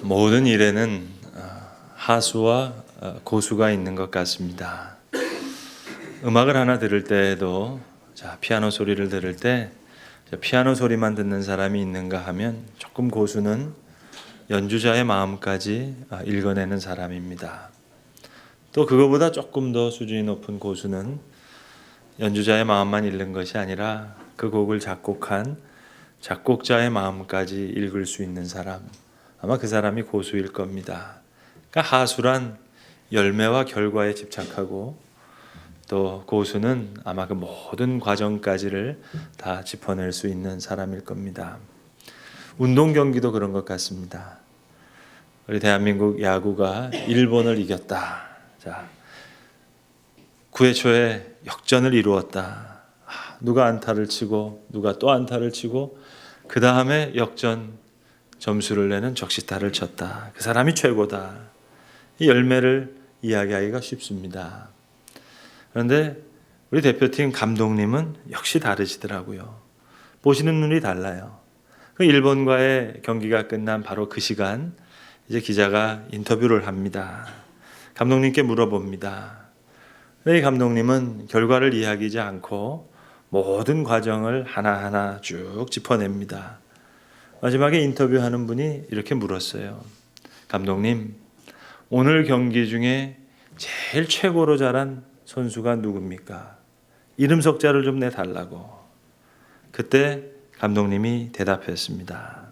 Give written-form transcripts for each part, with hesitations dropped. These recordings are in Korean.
모든 일에는 하수와 고수가 있는 것 같습니다. 음악을 하나 들을 때에도 피아노 소리를 들을 때 피아노 소리만 듣는 사람이 있는가 하면 조금 고수는 연주자의 마음까지 읽어내는 사람입니다. 또 그거보다 조금 더 수준이 높은 고수는 연주자의 마음만 읽는 것이 아니라 그 곡을 작곡한 작곡자의 마음까지 읽을 수 있는 사람, 아마 그 사람이 고수일 겁니다. 그러니까 하수란 열매와 결과에 집착하고 또 고수는 아마 그 모든 과정까지를 다 짚어낼 수 있는 사람일 겁니다. 운동 경기도 그런 것 같습니다. 우리 대한민국 야구가 일본을 이겼다. 9회 초에 역전을 이루었다. 누가 안타를 치고 누가 또 안타를 치고 그 다음에 역전 점수를 내는 적시타를 쳤다. 그 사람이 최고다. 이 열매를 이야기하기가 쉽습니다. 그런데 우리 대표팀 감독님은 역시 다르시더라고요. 보시는 눈이 달라요. 그 일본과의 경기가 끝난 바로 그 시간 이제 기자가 인터뷰를 합니다. 감독님께 물어봅니다. 이 감독님은 결과를 이야기하지 않고 모든 과정을 하나하나 쭉 짚어냅니다. 마지막에 인터뷰하는 분이 이렇게 물었어요. 감독님, 오늘 경기 중에 제일 최고로 잘한 선수가 누굽니까? 이름 석자를 좀 내달라고. 그때 감독님이 대답했습니다.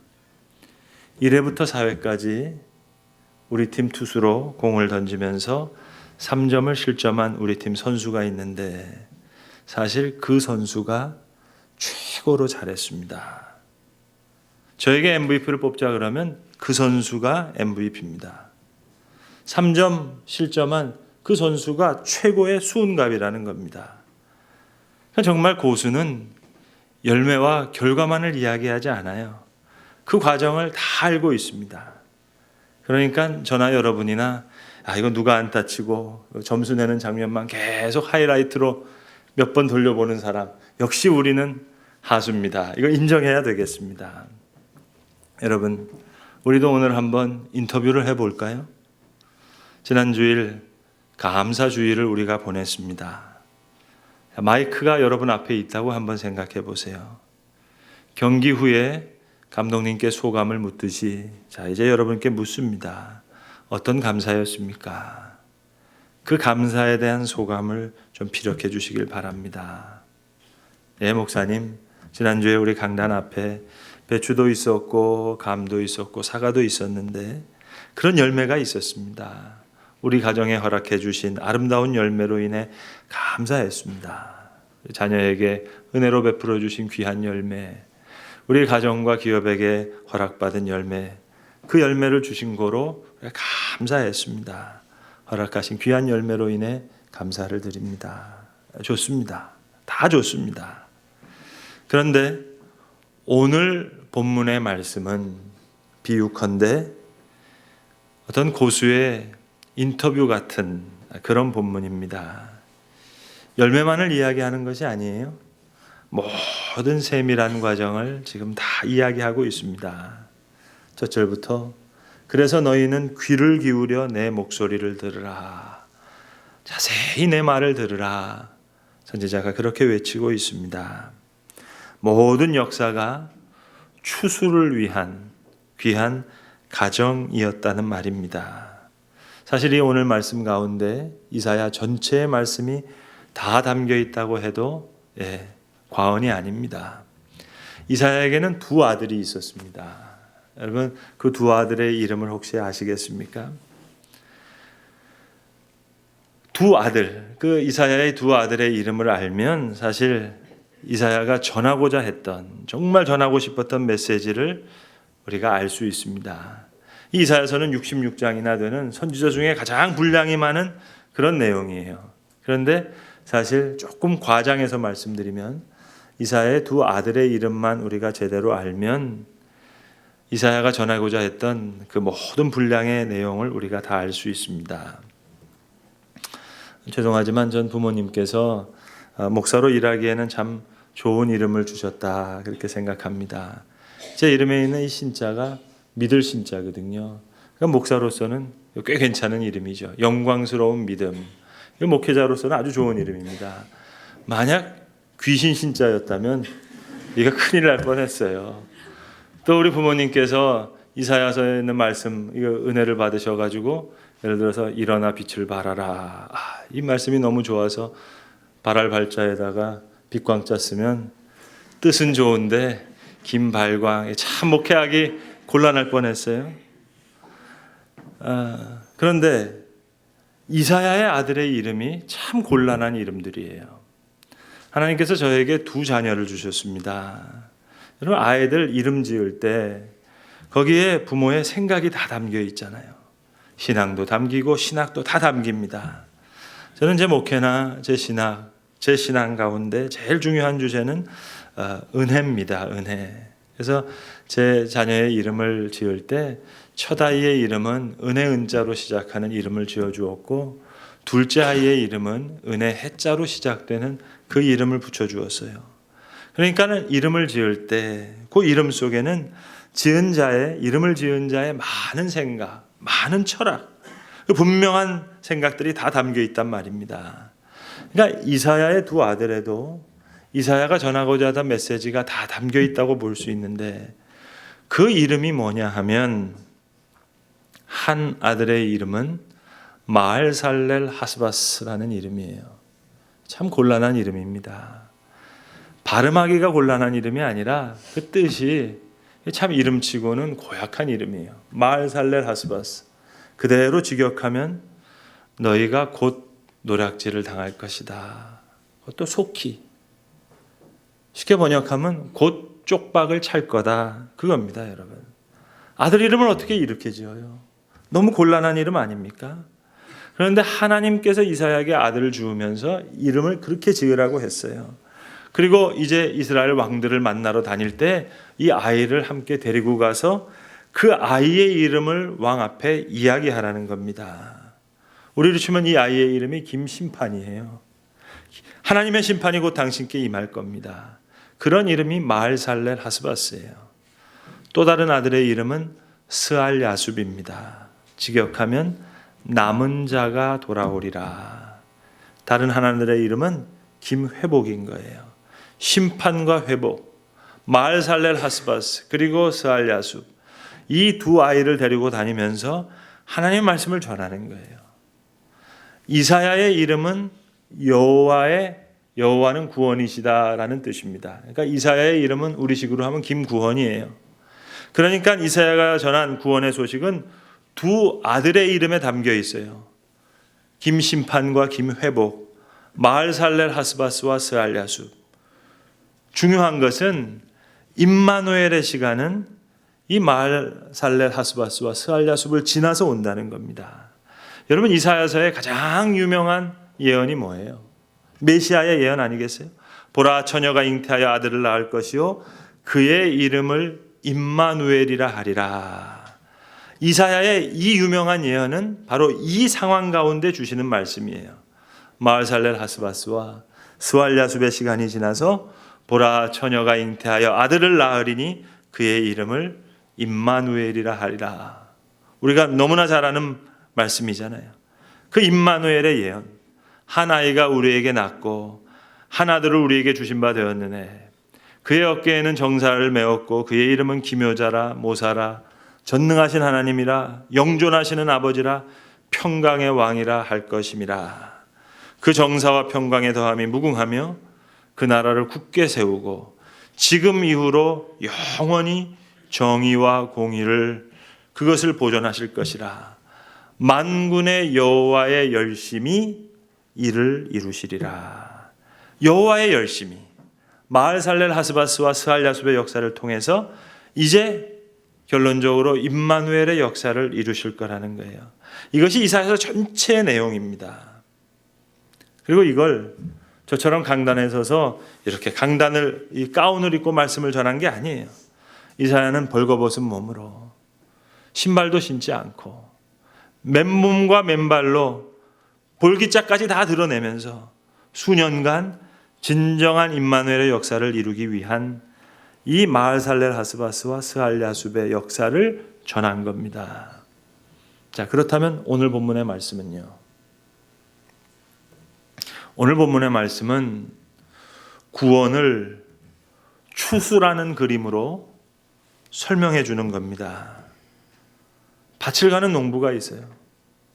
1회부터 4회까지 우리 팀 투수로 공을 던지면서 3점을 실점한 우리 팀 선수가 있는데 사실 그 선수가 최고로 잘했습니다. 저에게 MVP를 뽑자 그러면 그 선수가 MVP입니다. 3점 실점한 그 선수가 최고의 수훈갑이라는 겁니다. 정말 고수는 열매와 결과만을 이야기하지 않아요. 그 과정을 다 알고 있습니다. 그러니까 저나 여러분이나 이거 누가 안타 치고 점수 내는 장면만 계속 하이라이트로 몇 번 돌려보는 사람, 역시 우리는 하수입니다. 이거 인정해야 되겠습니다. 여러분, 우리도 오늘 한번 인터뷰를 해볼까요? 지난 주일 감사주일을 우리가 보냈습니다. 마이크가 여러분 앞에 있다고 한번 생각해 보세요. 경기 후에 감독님께 소감을 묻듯이 이제 여러분께 묻습니다. 어떤 감사였습니까? 그 감사에 대한 소감을 좀 피력해 주시길 바랍니다. 네, 목사님, 지난주에 우리 강단 앞에 배추도 있었고 감도 있었고 사과도 있었는데 그런 열매가 있었습니다. 우리 가정에 허락해 주신 아름다운 열매로 인해 감사했습니다. 자녀에게 은혜로 베풀어 주신 귀한 열매, 우리 가정과 기업에게 허락받은 열매, 그 열매를 주신 거로 감사했습니다. 허락하신 귀한 열매로 인해 감사를 드립니다. 좋습니다. 다 좋습니다. 그런데 오늘 본문의 말씀은 비유컨대 어떤 고수의 인터뷰 같은 그런 본문입니다. 열매만을 이야기하는 것이 아니에요. 모든 세밀한 과정을 지금 다 이야기하고 있습니다. 첫 절부터 그래서 너희는 귀를 기울여 내 목소리를 들으라. 자세히 내 말을 들으라. 선지자가 그렇게 외치고 있습니다. 모든 역사가 추수를 위한 귀한 가정이었다는 말입니다. 사실 이 오늘 말씀 가운데 이사야 전체의 말씀이 다 담겨 있다고 해도 과언이 아닙니다. 이사야에게는 두 아들이 있었습니다. 여러분, 그 두 아들의 이름을 혹시 아시겠습니까? 두 아들, 그 이사야의 두 아들의 이름을 알면 사실 이사야가 전하고자 했던, 정말 전하고 싶었던 메시지를 우리가 알 수 있습니다. 이 이사야서는 66장이나 되는 선지자 중에 가장 분량이 많은 그런 내용이에요. 그런데 사실 조금 과장해서 말씀드리면 이사야의 두 아들의 이름만 우리가 제대로 알면 이사야가 전하고자 했던 그 모든 분량의 내용을 우리가 다 알 수 있습니다. 죄송하지만 전 부모님께서 목사로 일하기에는 참 좋은 이름을 주셨다 그렇게 생각합니다. 제 이름에 있는 이 신자가 믿을 신자거든요. 그러니까 목사로서는 꽤 괜찮은 이름이죠. 영광스러운 믿음. 목회자로서는 아주 좋은 이름입니다. 만약 귀신 신자였다면 이거 큰일 날 뻔했어요. 또 우리 부모님께서 이사야서에 있는 말씀, 이거 은혜를 받으셔가지고 예를 들어서 일어나 빛을 발하라. 이 말씀이 너무 좋아서 발할 발자에다가 빛광자 쓰면 뜻은 좋은데 김발광, 참 목회하기 곤란할 뻔했어요. 그런데 이사야의 아들의 이름이 참 곤란한 이름들이에요. 하나님께서 저에게 두 자녀를 주셨습니다. 여러분, 아이들 이름 지을 때 거기에 부모의 생각이 다 담겨 있잖아요. 신앙도 담기고 신학도 다 담깁니다. 저는 제 목회나 제 신앙 가운데 제일 중요한 주제는 은혜입니다. 은혜. 그래서 제 자녀의 이름을 지을 때 첫 아이의 이름은 은혜 은자로 시작하는 이름을 지어주었고, 둘째 아이의 이름은 은혜 해자로 시작되는 그 이름을 붙여주었어요. 그러니까는 이름을 지을 때 그 이름 속에는 이름을 지은 자의 많은 생각, 많은 철학, 분명한 생각들이 다 담겨 있단 말입니다. 그러니까 이사야의 두 아들에도 이사야가 전하고자 하던 메시지가 다 담겨 있다고 볼 수 있는데, 그 이름이 뭐냐 하면, 한 아들의 이름은 마알살렐 하스바스라는 이름이에요. 참 곤란한 이름입니다. 발음하기가 곤란한 이름이 아니라 그 뜻이 참 이름치고는 고약한 이름이에요. 마알살렐 하스바스. 그대로 직역하면 너희가 곧 노략질을 당할 것이다. 그것도 속히. 쉽게 번역하면 곧 쪽박을 찰 거다. 그겁니다, 여러분. 아들 이름을 어떻게 이렇게 지어요? 너무 곤란한 이름 아닙니까? 그런데 하나님께서 이사야에게 아들을 주면서 이름을 그렇게 지으라고 했어요. 그리고 이제 이스라엘 왕들을 만나러 다닐 때 이 아이를 함께 데리고 가서 그 아이의 이름을 왕 앞에 이야기하라는 겁니다. 우리로 치면 이 아이의 이름이 김심판이에요. 하나님의 심판이 곧 당신께 임할 겁니다. 그런 이름이 마알살렐 하스바스예요. 또 다른 아들의 이름은 스알 야숲입니다. 직역하면 남은 자가 돌아오리라. 다른 하나들의 이름은 김회복인 거예요. 심판과 회복, 마알살렐 하스바스 그리고 스알 야숲, 이 두 아이를 데리고 다니면서 하나님의 말씀을 전하는 거예요. 이사야의 이름은 여호와는 구원이시다라는 뜻입니다. 그러니까 이사야의 이름은 우리식으로 하면 김구원이에요. 그러니까 이사야가 전한 구원의 소식은 두 아들의 이름에 담겨 있어요. 김심판과 김회복, 마알살렐 하스바스와 스알 야숲. 중요한 것은 임마누엘의 시간은 이 마알살렐 하스바스와 스알 야숲을 지나서 온다는 겁니다. 여러분, 이사야서의 가장 유명한 예언이 뭐예요? 메시아의 예언 아니겠어요? 보라, 처녀가 잉태하여 아들을 낳을 것이요 그의 이름을 임마누엘이라 하리라. 이사야의 이 유명한 예언은 바로 이 상황 가운데 주시는 말씀이에요. 마알살렐 하스바스와 스알 야숲의 시간이 지나서 보라, 처녀가 잉태하여 아들을 낳으리니 그의 이름을 임마누엘이라 하리라. 우리가 너무나 잘 아는 말씀이잖아요. 그 임마누엘의 예언, 한 아이가 우리에게 낳고 한 아들을 우리에게 주신 바 되었느네. 그의 어깨에는 정사를 메었고 그의 이름은 기묘자라, 모사라, 전능하신 하나님이라, 영존하시는 아버지라, 평강의 왕이라 할 것임이라. 그 정사와 평강의 더함이 무궁하며 그 나라를 굳게 세우고 지금 이후로 영원히 정의와 공의를 그것을 보존하실 것이라. 만군의 여호와의 열심이 이를 이루시리라. 여호와의 열심이 마알살렐 하스바스와 스알 야숲의 역사를 통해서 이제 결론적으로 임마누엘의 역사를 이루실 거라는 거예요. 이것이 이사야서 전체의 내용입니다. 그리고 이걸 저처럼 강단에 서서 이렇게 이 가운을 입고 말씀을 전한 게 아니에요. 이사야는 벌거벗은 몸으로 신발도 신지 않고 맨몸과 맨발로 볼기짝까지 다 드러내면서 수년간 진정한 임마누엘의 역사를 이루기 위한 이 마알살렐 하스바스와 스알 야숲의 역사를 전한 겁니다. 자, 그렇다면 오늘 본문의 말씀은요. 오늘 본문의 말씀은 구원을 추수라는 그림으로 설명해 주는 겁니다. 밭을 가는 농부가 있어요.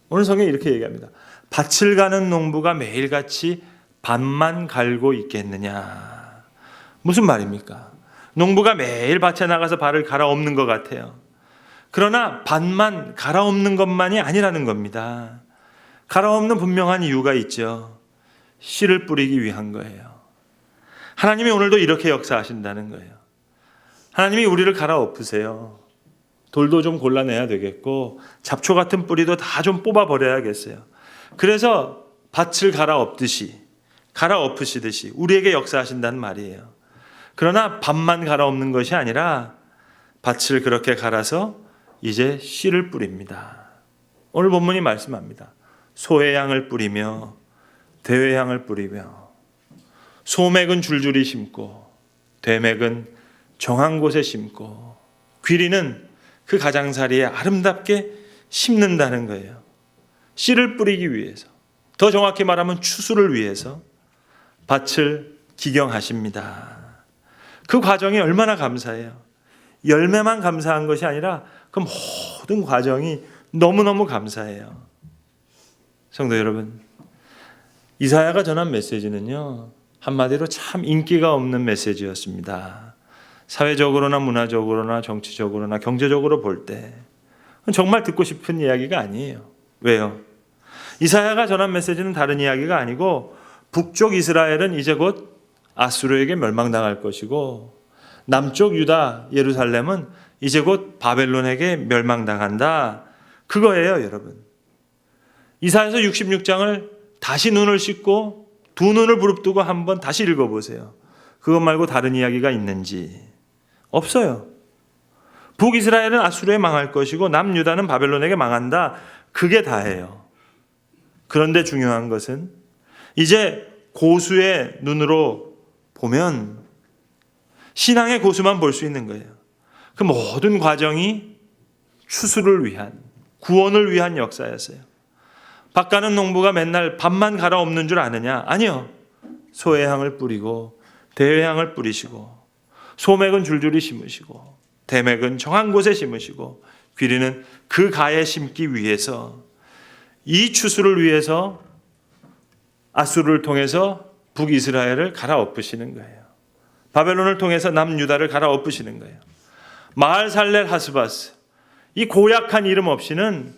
오늘 성경에 이렇게 얘기합니다. 밭을 가는 농부가 매일같이 밭만 갈고 있겠느냐. 무슨 말입니까? 농부가 매일 밭에 나가서 밭을 갈아엎는 것 같아요. 그러나 밭만 갈아엎는 것만이 아니라는 겁니다. 갈아엎는 분명한 이유가 있죠. 씨를 뿌리기 위한 거예요. 하나님이 오늘도 이렇게 역사하신다는 거예요. 하나님이 우리를 갈아엎으세요. 돌도 좀 골라내야 되겠고 잡초 같은 뿌리도 다 좀 뽑아버려야겠어요. 그래서 밭을 갈아엎으시듯이 우리에게 역사하신다는 말이에요. 그러나 밭만 갈아엎는 것이 아니라 밭을 그렇게 갈아서 이제 씨를 뿌립니다. 오늘 본문이 말씀합니다. 소의 향을 뿌리며 대의 향을 뿌리며 소맥은 줄줄이 심고 대맥은 정한 곳에 심고 귀리는 그 가장자리에 아름답게 심는다는 거예요. 씨를 뿌리기 위해서, 더 정확히 말하면 추수를 위해서 밭을 기경하십니다. 그 과정이 얼마나 감사해요. 열매만 감사한 것이 아니라 그 모든 과정이 너무너무 감사해요. 성도 여러분, 이사야가 전한 메시지는요, 한마디로 참 인기가 없는 메시지였습니다. 사회적으로나 문화적으로나 정치적으로나 경제적으로 볼 때 정말 듣고 싶은 이야기가 아니에요. 왜요? 이사야가 전한 메시지는 다른 이야기가 아니고 북쪽 이스라엘은 이제 곧 아수르에게 멸망당할 것이고 남쪽 유다 예루살렘은 이제 곧 바벨론에게 멸망당한다. 그거예요, 여러분. 이사야서 66장을 다시 눈을 씻고 두 눈을 부릅뜨고 한번 다시 읽어보세요. 그것 말고 다른 이야기가 있는지 없어요. 북이스라엘은 아수르에 망할 것이고 남유다는 바벨론에게 망한다. 그게 다예요. 그런데 중요한 것은 이제 고수의 눈으로 보면 신앙의 고수만 볼 수 있는 거예요. 그 모든 과정이 추수를 위한, 구원을 위한 역사였어요. 밭 가는 농부가 맨날 밭만 갈아엎는 줄 아느냐? 아니요. 소의 향을 뿌리고 대의 향을 뿌리시고 소맥은 줄줄이 심으시고 대맥은 정한 곳에 심으시고 귀리는 그 가에 심기 위해서, 이 추수를 위해서 아수르를 통해서 북이스라엘을 갈아엎으시는 거예요. 바벨론을 통해서 남유다를 갈아엎으시는 거예요. 마할살렐 하스바스, 이 고약한 이름 없이는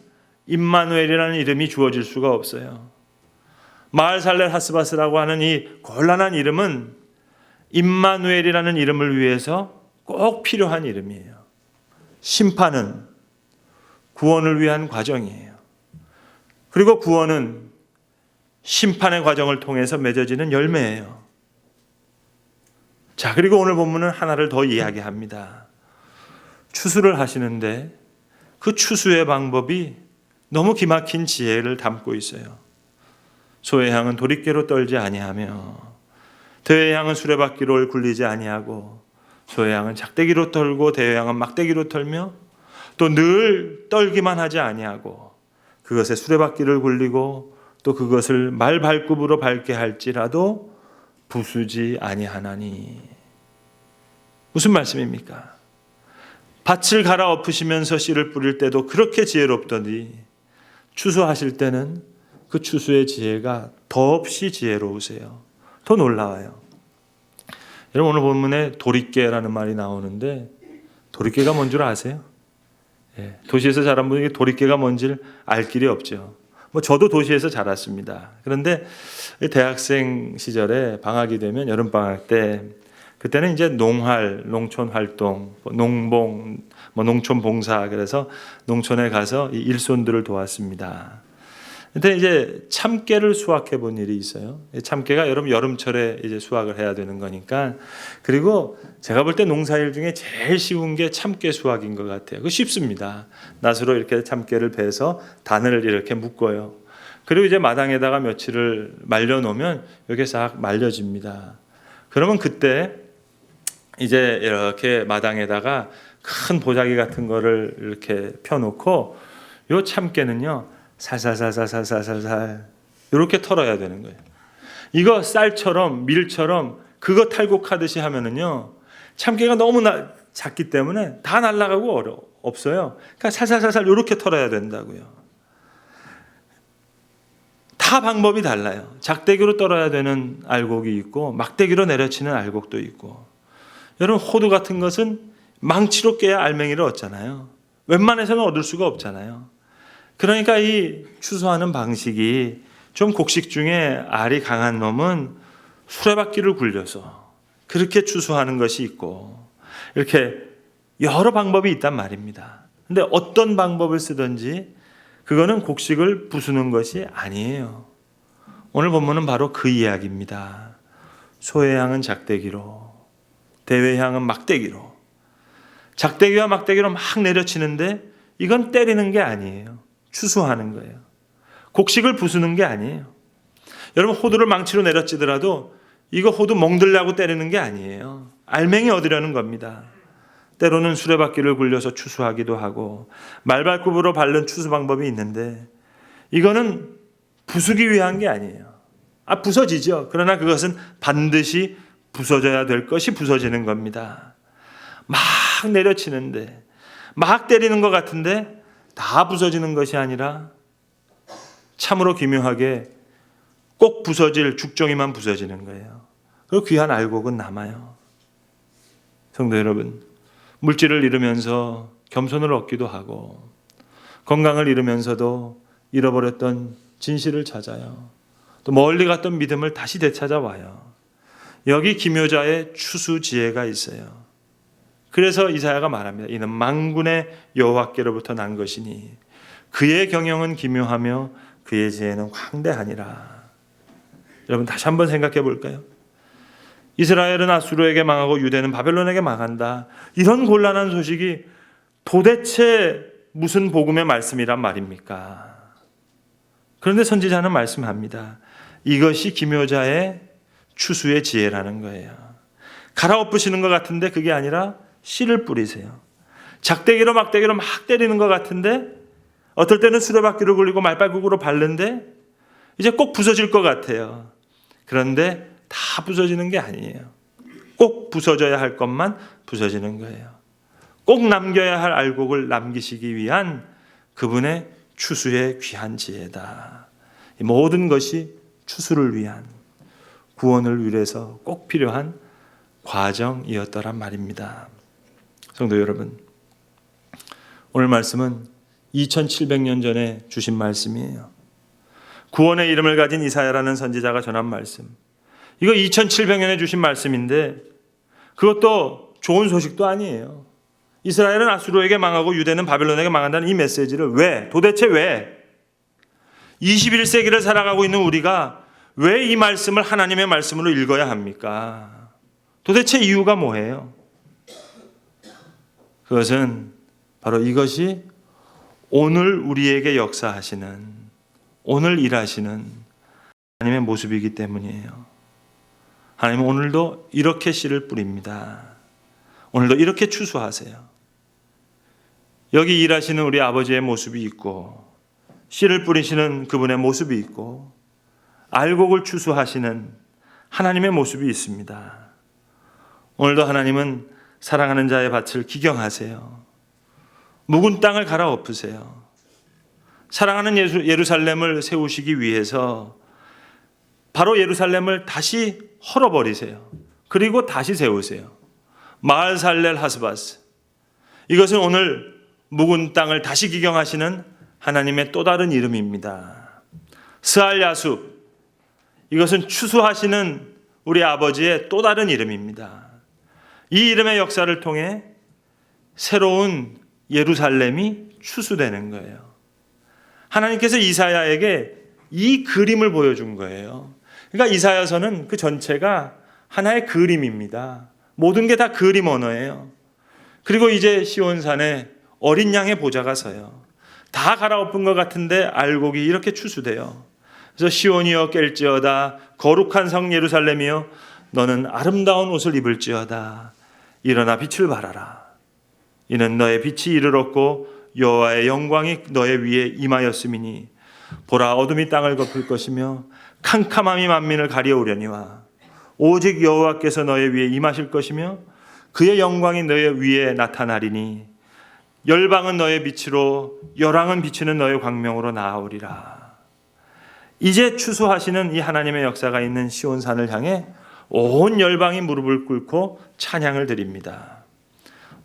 임마누엘이라는 이름이 주어질 수가 없어요. 마할살렐 하스바스라고 하는 이 곤란한 이름은 임마누엘이라는 이름을 위해서 꼭 필요한 이름이에요. 심판은 구원을 위한 과정이에요. 그리고 구원은 심판의 과정을 통해서 맺어지는 열매예요. 자, 그리고 오늘 본문은 하나를 더 이야기합니다. 추수를 하시는데 그 추수의 방법이 너무 기막힌 지혜를 담고 있어요. 소의 향은 도리깨로 떨지 아니하며 대의 향은 수레바퀴로 굴리지 아니하고 소의 향은 작대기로 떨고 대의 향은 막대기로 털며 또 늘 떨기만 하지 아니하고 그것에 수레바퀴를 굴리고 또 그것을 말발굽으로 밟게 할지라도 부수지 아니하나니. 무슨 말씀입니까? 밭을 갈아엎으시면서 씨를 뿌릴 때도 그렇게 지혜롭더니 추수하실 때는 그 추수의 지혜가 더없이 지혜로우세요. 더 놀라워요. 여러분, 오늘 본문에 도리깨라는 말이 나오는데 도리깨가 뭔 줄 아세요? 도시에서 자란 분에게 도리깨가 뭔지를 알 길이 없죠. 저도 도시에서 자랐습니다. 그런데 대학생 시절에 방학이 되면 여름방학 때, 그때는 이제 농활, 농촌 활동, 농봉, 농촌 봉사, 그래서 농촌에 가서 이 일손들을 도왔습니다. 근데 이제 참깨를 수확해 본 일이 있어요. 참깨가 여름철에 이제 수확을 해야 되는 거니까. 그리고 제가 볼 때 농사일 중에 제일 쉬운 게 참깨 수확인 것 같아요. 그 쉽습니다. 낫으로 이렇게 참깨를 베서 단을 이렇게 묶어요. 그리고 이제 마당에다가 며칠을 말려 놓으면 이렇게 싹 말려집니다. 그러면 그때 이제 이렇게 마당에다가 큰 보자기 같은 거를 이렇게 펴놓고 요 참깨는요 살살살살살살살 이렇게 털어야 되는 거예요. 이거 쌀처럼 밀처럼 그거 탈곡하듯이 하면은요 참깨가 너무 작기 때문에 다 날아가고 없어요. 그러니까 살살살살 이렇게 털어야 된다고요. 다 방법이 달라요. 작대기로 떨어야 되는 알곡이 있고 막대기로 내려치는 알곡도 있고. 여러분 호두 같은 것은 망치로 깨야 알맹이를 얻잖아요. 웬만해서는 얻을 수가 없잖아요. 그러니까 이 추수하는 방식이 좀 곡식 중에 알이 강한 놈은 수레바퀴를 굴려서 그렇게 추수하는 것이 있고 이렇게 여러 방법이 있단 말입니다. 근데 어떤 방법을 쓰든지 그거는 곡식을 부수는 것이 아니에요. 오늘 본문은 바로 그 이야기입니다. 소의 향은 작대기로, 대의 향은 막대기로. 작대기와 막대기로 막 내려치는데 이건 때리는 게 아니에요. 추수하는 거예요. 곡식을 부수는 게 아니에요. 여러분 호두를 망치로 내려치더라도 이거 호두 멍들려고 때리는 게 아니에요. 알맹이 얻으려는 겁니다. 때로는 수레바퀴를 굴려서 추수하기도 하고 말발굽으로 밟는 추수 방법이 있는데 이거는 부수기 위한 게 아니에요. 부서지죠. 그러나 그것은 반드시 부서져야 될 것이 부서지는 겁니다. 막 내려치는데 막 때리는 것 같은데 다 부서지는 것이 아니라 참으로 기묘하게 꼭 부서질 죽정이만 부서지는 거예요. 그리고 귀한 알곡은 남아요. 성도 여러분, 물질을 잃으면서 겸손을 얻기도 하고 건강을 잃으면서도 잃어버렸던 진실을 찾아요. 또 멀리 갔던 믿음을 다시 되찾아와요. 여기 기묘자의 추수 지혜가 있어요. 그래서 이사야가 말합니다. 이는 만군의 여호와께로부터 난 것이니 그의 경영은 기묘하며 그의 지혜는 광대하니라. 여러분 다시 한번 생각해 볼까요? 이스라엘은 아수르에게 망하고 유대는 바벨론에게 망한다. 이런 곤란한 소식이 도대체 무슨 복음의 말씀이란 말입니까? 그런데 선지자는 말씀합니다. 이것이 기묘자의 추수의 지혜라는 거예요. 갈아엎으시는 것 같은데 그게 아니라 씨를 뿌리세요. 작대기로 막대기로 막 때리는 것 같은데 어떨 때는 수레바퀴를 굴리고 말발굽으로 밟는데 이제 꼭 부서질 것 같아요. 그런데 다 부서지는 게 아니에요. 꼭 부서져야 할 것만 부서지는 거예요. 꼭 남겨야 할 알곡을 남기시기 위한 그분의 추수의 귀한 지혜다. 이 모든 것이 추수를 위한 구원을 위해서 꼭 필요한 과정이었더란 말입니다. 성도 여러분, 오늘 말씀은 2700년 전에 주신 말씀이에요. 구원의 이름을 가진 이사야라는 선지자가 전한 말씀. 이거 2700년에 주신 말씀인데 그것도 좋은 소식도 아니에요. 이스라엘은 아수르에게 망하고 유대는 바벨론에게 망한다는 이 메시지를 왜? 도대체 왜? 21세기를 살아가고 있는 우리가 왜 이 말씀을 하나님의 말씀으로 읽어야 합니까? 도대체 이유가 뭐예요? 그것은 바로 이것이 오늘 우리에게 역사하시는, 오늘 일하시는 하나님의 모습이기 때문이에요. 하나님은 오늘도 이렇게 씨를 뿌립니다. 오늘도 이렇게 추수하세요. 여기 일하시는 우리 아버지의 모습이 있고 씨를 뿌리시는 그분의 모습이 있고 알곡을 추수하시는 하나님의 모습이 있습니다. 오늘도 하나님은 사랑하는 자의 밭을 기경하세요. 묵은 땅을 갈아엎으세요. 사랑하는 예루살렘을 세우시기 위해서 바로 예루살렘을 다시 헐어버리세요. 그리고 다시 세우세요. 마을살렐 하스바스. 이것은 오늘 묵은 땅을 다시 기경하시는 하나님의 또 다른 이름입니다. 스알야숲. 이것은 추수하시는 우리 아버지의 또 다른 이름입니다. 이 이름의 역사를 통해 새로운 예루살렘이 추수되는 거예요. 하나님께서 이사야에게 이 그림을 보여준 거예요. 그러니까 이사야서는 그 전체가 하나의 그림입니다. 모든 게 다 그림 언어예요. 그리고 이제 시온산에 어린 양의 보좌가 서요. 다 갈아엎은 것 같은데 알곡이 이렇게 추수돼요. 그래서 시온이여 깰지어다, 거룩한 성 예루살렘이여 너는 아름다운 옷을 입을지어다, 일어나 빛을 발하라. 이는 너의 빛이 이르렀고 여호와의 영광이 너의 위에 임하였음이니 보라 어둠이 땅을 덮을 것이며 캄캄함이 만민을 가려오려니와 오직 여호와께서 너의 위에 임하실 것이며 그의 영광이 너의 위에 나타나리니 열방은 너의 빛으로 열왕은 비치는 너의 광명으로 나아오리라. 이제 추수하시는 이 하나님의 역사가 있는 시온산을 향해 온 열방이 무릎을 꿇고 찬양을 드립니다.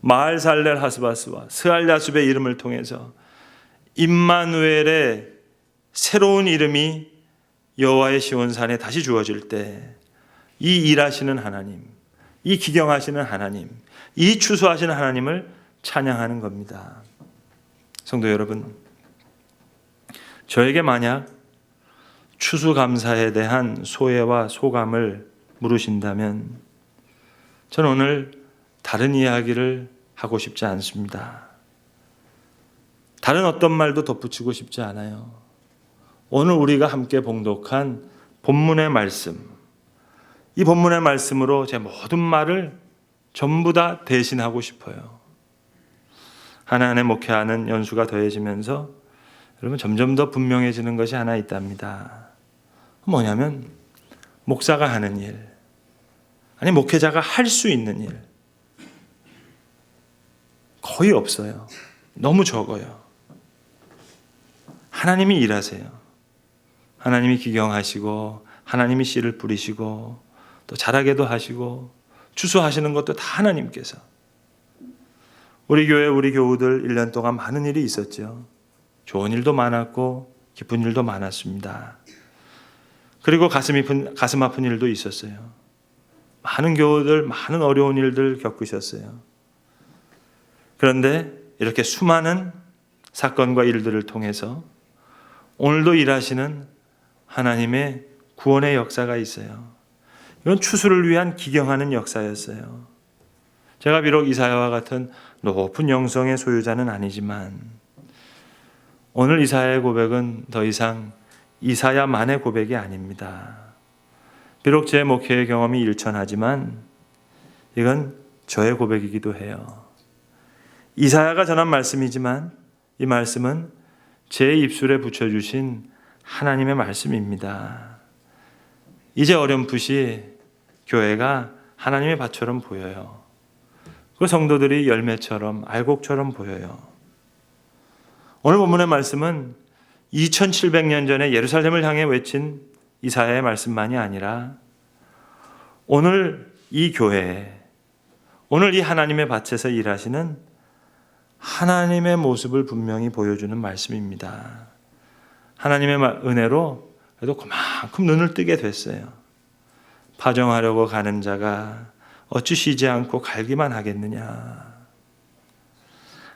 마알살렐 하스바스와 스알야숲의 이름을 통해서 임마누엘의 새로운 이름이 여호와의 시온산에 다시 주어질 때 이 일하시는 하나님, 이 기경하시는 하나님, 이 추수하시는 하나님을 찬양하는 겁니다. 성도 여러분, 저에게 만약 추수감사에 대한 소회와 소감을 물으신다면 저는 오늘 다른 이야기를 하고 싶지 않습니다. 다른 어떤 말도 덧붙이고 싶지 않아요. 오늘 우리가 함께 봉독한 본문의 말씀, 이 본문의 말씀으로 제 모든 말을 전부 다 대신하고 싶어요. 한 해 목회하는 연수가 더해지면서 여러분 점점 더 분명해지는 것이 하나 있답니다. 뭐냐면 목사가 하는 일, 아니 목회자가 할 수 있는 일 거의 없어요. 너무 적어요. 하나님이 일하세요. 하나님이 기경하시고 하나님이 씨를 뿌리시고 또 자라게도 하시고 추수하시는 것도 다 하나님께서. 우리 교회 우리 교우들 1년 동안 많은 일이 있었죠. 좋은 일도 많았고 기쁜 일도 많았습니다. 그리고 가슴 아픈 일도 있었어요. 많은 교우들 많은 어려운 일들 겪으셨어요. 그런데 이렇게 수많은 사건과 일들을 통해서 오늘도 일하시는 하나님의 구원의 역사가 있어요. 이건 추수를 위한 기경하는 역사였어요. 제가 비록 이사야와 같은 높은 영성의 소유자는 아니지만 오늘 이사야의 고백은 더 이상 이사야만의 고백이 아닙니다. 비록 제 목회의 경험이 일천하지만 이건 저의 고백이기도 해요. 이사야가 전한 말씀이지만 이 말씀은 제 입술에 붙여주신 하나님의 말씀입니다. 이제 어렴풋이 교회가 하나님의 밭처럼 보여요. 그 성도들이 열매처럼 알곡처럼 보여요. 오늘 본문의 말씀은 2700년 전에 예루살렘을 향해 외친 이사야의 말씀만이 아니라 오늘 이 교회에, 오늘 이 하나님의 밭에서 일하시는 하나님의 모습을 분명히 보여주는 말씀입니다. 하나님의 은혜로 그래도 그만큼 눈을 뜨게 됐어요. 파종하려고 가는 자가 어찌 쉬지 않고 갈기만 하겠느냐.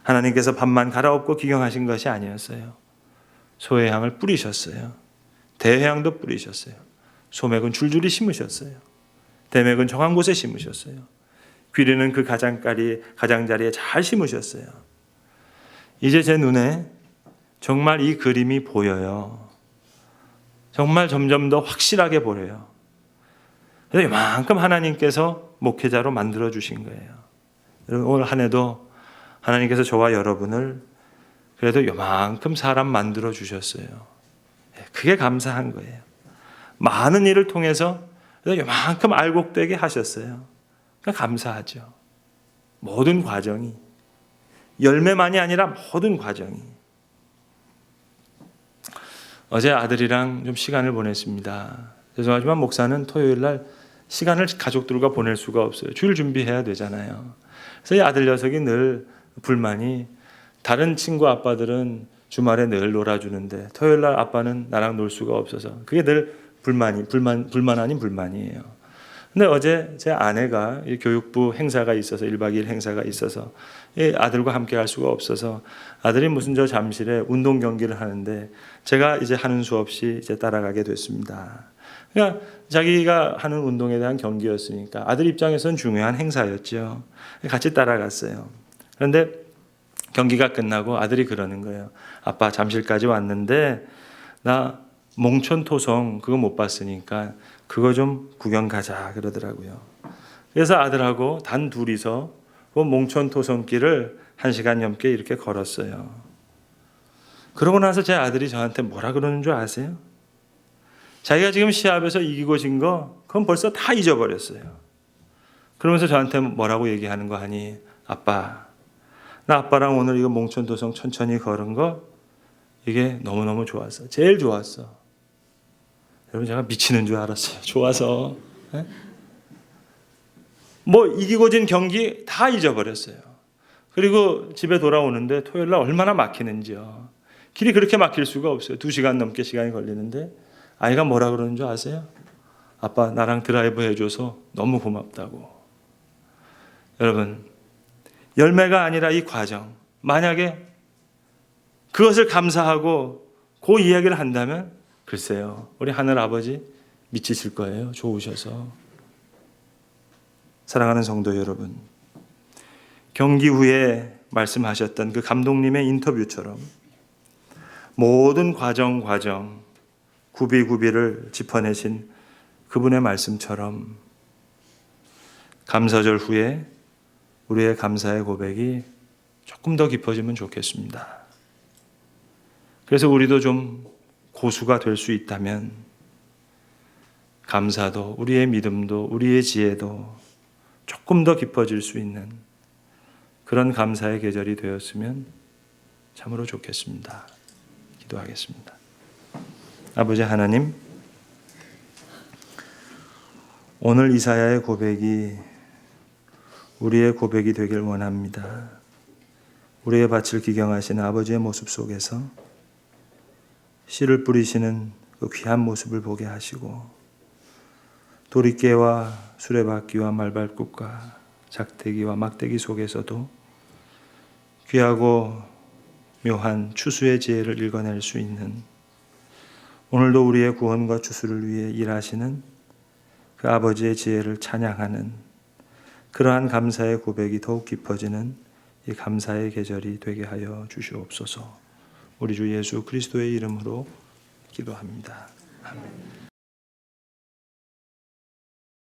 하나님께서 밭만 갈아엎고 기경하신 것이 아니었어요. 소의 향을 뿌리셨어요. 대향도 뿌리셨어요. 소맥은 줄줄이 심으셨어요. 대맥은 정한 곳에 심으셨어요. 귀리는 그 가장자리에 잘 심으셨어요. 이제 제 눈에 정말 이 그림이 보여요. 정말 점점 더 확실하게 보여요. 그래서 이만큼 하나님께서 목회자로 만들어 주신 거예요. 여러분 오늘 한 해도 하나님께서 저와 여러분을 그래도 이만큼 사람 만들어 주셨어요. 그게 감사한 거예요. 많은 일을 통해서 이만큼 알곡되게 하셨어요. 그러니까 감사하죠. 모든 과정이, 열매만이 아니라 모든 과정이. 어제 아들이랑 좀 시간을 보냈습니다. 죄송하지만 목사는 토요일 날 시간을 가족들과 보낼 수가 없어요. 주일 준비해야 되잖아요. 그래서 이 아들 녀석이 늘 불만이, 다른 친구 아빠들은 주말에 늘 놀아주는데 토요일 날 아빠는 나랑 놀 수가 없어서 그게 늘 불만 아닌 불만이에요. 근데 어제 제 아내가 교육부 행사가 있어서 1박 2일 행사가 있어서 아들과 함께 할 수가 없어서 아들이 무슨 저 잠실에 운동 경기를 하는데 제가 이제 하는 수 없이 이제 따라가게 됐습니다. 그러니까 자기가 하는 운동에 대한 경기였으니까 아들 입장에서는 중요한 행사였죠. 같이 따라갔어요. 그런데 경기가 끝나고 아들이 그러는 거예요. 아빠 잠실까지 왔는데 나 몽촌토성 그거 못 봤으니까 그거 좀 구경 가자 그러더라고요. 그래서 아들하고 단 둘이서 그 몽촌토성길을 1시간 넘게 이렇게 걸었어요. 그러고 나서 제 아들이 저한테 뭐라 그러는 줄 아세요? 자기가 지금 시합에서 이기고 진 거 그건 벌써 다 잊어버렸어요. 그러면서 저한테 뭐라고 얘기하는 거 하니, 아빠, 나 아빠랑 오늘 이거 몽촌도성 천천히 걸은 거 이게 너무너무 좋았어. 제일 좋았어. 여러분, 제가 미치는 줄 알았어요. 좋아서. 뭐 이기고 진 경기 다 잊어버렸어요. 그리고 집에 돌아오는데 토요일 날 얼마나 막히는지요. 길이 그렇게 막힐 수가 없어요. 2시간 넘게 시간이 걸리는데 아이가 뭐라 그러는 줄 아세요? 아빠, 나랑 드라이브 해줘서 너무 고맙다고. 여러분, 열매가 아니라 이 과정, 만약에 그것을 감사하고 그 이야기를 한다면 글쎄요, 우리 하늘 아버지 미치실 거예요. 좋으셔서. 사랑하는 성도 여러분, 경기 후에 말씀하셨던 그 감독님의 인터뷰처럼 모든 과정 구비구비를 짚어내신 그분의 말씀처럼 감사절 후에 우리의 감사의 고백이 조금 더 깊어지면 좋겠습니다. 그래서 우리도 좀 고수가 될 수 있다면 감사도, 우리의 믿음도, 우리의 지혜도 조금 더 깊어질 수 있는 그런 감사의 계절이 되었으면 참으로 좋겠습니다. 기도하겠습니다. 아버지 하나님, 오늘 이사야의 고백이 우리의 고백이 되길 원합니다. 우리의 밭을 기경하시는 아버지의 모습 속에서 씨를 뿌리시는 그 귀한 모습을 보게 하시고, 도리깨와 수레바퀴와 말발굽과 작대기와 막대기 속에서도 귀하고 묘한 추수의 지혜를 읽어낼 수 있는, 오늘도 우리의 구원과 추수를 위해 일하시는 그 아버지의 지혜를 찬양하는 그러한 감사의 고백이 더욱 깊어지는 이 감사의 계절이 되게 하여 주시옵소서. 우리 주 예수 그리스도의 이름으로 기도합니다. 아멘.